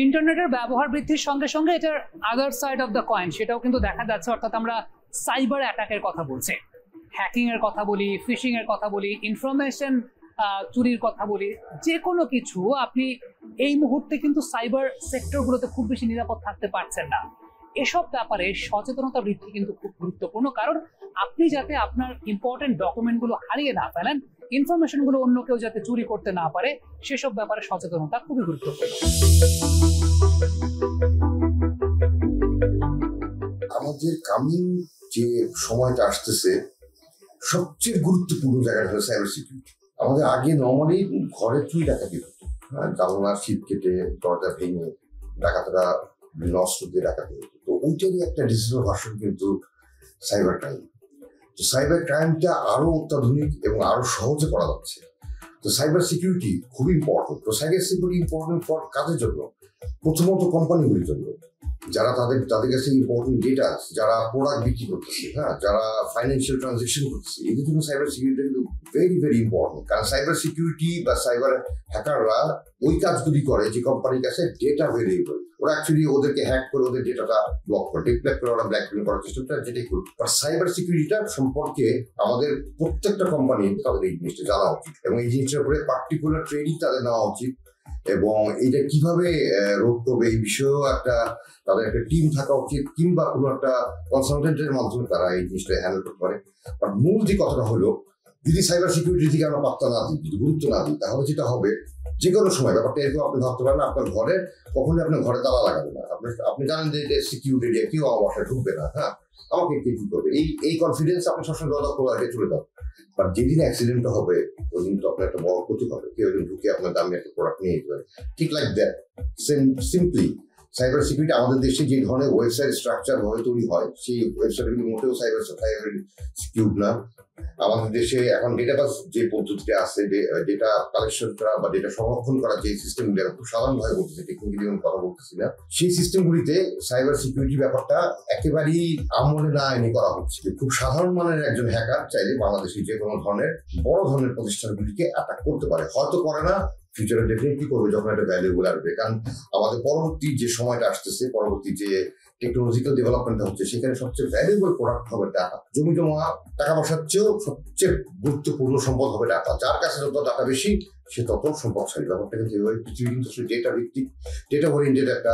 ইন্টারনেটের ব্যবহার বৃদ্ধির সঙ্গে সঙ্গে এটার other side of the coin সেটাও কিন্তু দেখা যাচ্ছে, অর্থাৎ আমরা সাইবার অ্যাটাকের কথা বলছি, হ্যাকিং এর কথা বলি, ফিশিং এর কথা বলি, ইনফরমেশন চুরির কথা বলি, যে কোনো কিছু আপনি এই মুহূর্তে কিন্তু সাইবার সেক্টরগুলোতে খুব বেশি নিরাপদ থাকতে পারছেন না। এসব ব্যাপারে সচেতনতা বৃদ্ধি কিন্তু খুব গুরুত্বপূর্ণ, কারণ আপনি যাতে আপনার ইম্পর্টেন্ট ডকুমেন্টগুলো হারিয়ে না ফেলেন, ইনফরমেশনগুলো অন্য কেউ যাতে চুরি করতে না পারে, সেসব ব্যাপারে সচেতনতা খুবই গুরুত্বপূর্ণ। আমাদের কামিং যে সময়টা আসতেছে সবচেয়ে গুরুত্বপূর্ণ জায়গাটা হলো সাইবার সিকিউরিটি। আমাদের আগে নর্মালি ঘরে চুরি ডাকাতি হতো, জানলা শীত কেটে দরজা ভেঙে ডাকাতরা বিভিন্ন অস্ত্র দিয়ে ডাকাতি হতো। তো ওইটারই একটা ডিজিটাল ভার্সন কিন্তু সাইবার ক্রাইম। তো সাইবার ক্রাইমটা আরো অত্যাধুনিক এবং আরো সহজে করা যাচ্ছে। তো সাইবার সিকিউরিটি খুবই ইম্পর্টেন্ট। তো সাইবার সিকিউরিটি ইম্পর্টেন্ট ফর কাজের জন্য, প্রথমত কোম্পানিগুলির জন্য, যারা তাদের কাছে ইম্পর্টেন্ট ডেটা, যারা প্রোডাক্ট বিক্রি করতেছে, যারা ফাইন্যান্সিয়াল ট্রানজেকশন করতেছে, এদের জন্য সাইবার সিকিউরিটি কিন্তু ভেরি ভেরি ইম্পর্টেন্ট। কারণ সাইবার সিকিউরিটি বা সাইবার হ্যাকাররা ওই কাজগুলি করে যে কোম্পানির কাছে ডেটা ভেরিয়েবল, ওরা অ্যাকচুয়ালি ওদেরকে হ্যাক করে ওদের ডেটাটা ব্লক করে, ডিপ্লেক্ট করে ওরা ব্ল্যাকমেল করার চেষ্টা করে, যেটাই করুক। বাট সাইবার সিকিউরিটিটা সম্পর্কে আমাদের প্রত্যেকটা কোম্পানি তাদের এই জিনিসটা জানা উচিত এবং এই জিনিসটার উপরে পার্টিকুলার ট্রেনিং তাদের নেওয়া উচিত এবং এটা কিভাবে রোধ করবে এই বিষয়েও তাদের একটা টিম থাকা উচিত, কিংবা কোনো একটা কনসালটেন্টের মাধ্যমে তারা এই জিনিসটা হ্যান্ডেল করতে পারে। বাট মূল যে কথাটা হলো, যদি সাইবার সিকিউরিটি থেকে আমরা পাত্তা না দিই, যদি গুরুত্ব না দিই, তাহলে যেটা হবে যে কোনো সময় ব্যাপারটা এরকম আপনি ভাবতে পারেন আপনার ঘরে কখনোই আপনার ঘরে তালা লাগাবে না, আপনি জানেন যে এটা সিকিউরিটি, কেউ আমার বাসায় ঢুকবে না, আমাকে কে কি করবে, এই কনফিডেন্স আপনি সবসময় দরজা খোলা রেখে চলে যান। বাট যেদিন অ্যাক্সিডেন্টটা হবে ওই দিন তো আপনার একটা বড় ক্ষতি হবে, কেউ একজন ঢুকে আপনার দামি একটা প্রোডাক্ট নিয়ে যেতে পারে। ঠিক like that simply cyber security আমাদের দেশে যে ধরনের ওয়েবসাইট স্ট্রাকচার ভাবে তৈরি হয়, সেই ওয়েবসাইটগুলি মোটেও সাইবার সিকিউর না। আমাদের দেশে এখন ডেটাবেস যে পদ্ধতিটা আছে, ডেটা কালেকশন করা বা ডেটা সংরক্ষণ করা যে সিস্টেমগুলি, খুব সাধারণভাবে বলতেছে, টেকনিক্যালি আমি কথা বলতেছি না, সেই সিস্টেমগুলিতে সাইবার সিকিউরিটি ব্যাপারটা একেবারেই আমলে না এনে করা হচ্ছে। খুব সাধারণ মানের একজন হ্যাকার চাইলে বাংলাদেশে যে কোনো ধরনের বড় ধরনের প্রতিষ্ঠানগুলিকে অ্যাটাক করতে পারে, হয়তো করে না, ফিউচারে ডেফিনেটলি করবে যখন একটা ভ্যালুয়েবল আসবে। কারণ আমাদের পরবর্তী যে সময়টা আসতেছে, পরবর্তী যে টেকনোলজিক্যাল ডেভেলপমেন্টটা হচ্ছে, সেখানে সবচেয়ে ভ্যালুয়েবল প্রোডাক্ট হবে ডাটা। জমি জমা টাকা পয়সার চেয়েও সবচেয়ে গুরুত্বপূর্ণ সম্পদ হবে ডাটা। যার কাছে যত ডাটা বেশি সে তত সম্পদশালী। ব্যাপারটা কিন্তু এভাবে পৃথিবী কিন্তু ডেটা ভিত্তিক, ডেটা ওরিয়েন্টেড একটা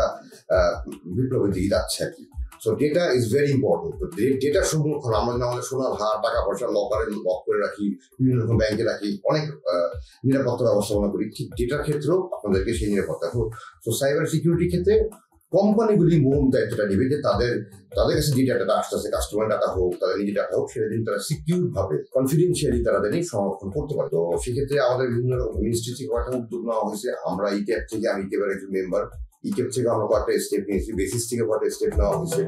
বিপ্লবের দিকে যাচ্ছে আর কি। So data is very important. তো ডেটার সংরক্ষণ, আমরা যেন আমাদের সোনার হার, টাকা পয়সা লকারে লক করে রাখি, বিভিন্ন রকম ব্যাংকে রাখি, অনেক নিরাপত্তা ব্যবস্থাপনা করি, ঠিক ডেটার ক্ষেত্রেও আপনাদেরকে সেই নিরাপত্তা। তো সাইবার সিকিউরিটির ক্ষেত্রে কোম্পানিগুলি মূল দায়িত্বটা নেবে যে তাদের কাছে যে ডাটাটা আসতেছে, কাস্টমার ডাটা হোক, তাদের নিজের ডাটা হোক, সেটা দিন তারা সিকিউর ভাবে কনফিডেন্সিয়ালি তারা জানি সংরক্ষণ করতে পারে। তো সেক্ষেত্রে আমাদের বিভিন্ন রকম মিনিস্ট্রি থেকে কয়েকটা উদ্যোগ নেওয়া হয়েছে। আমরা ইকেপ থেকে, আমি ইকেপের একজন মেম্বার, ইকেপ থেকে আমরা কয়েকটা স্টেপ নিয়েছি, বেসিস থেকে কয়েকটা স্টেপ নেওয়া হয়েছে।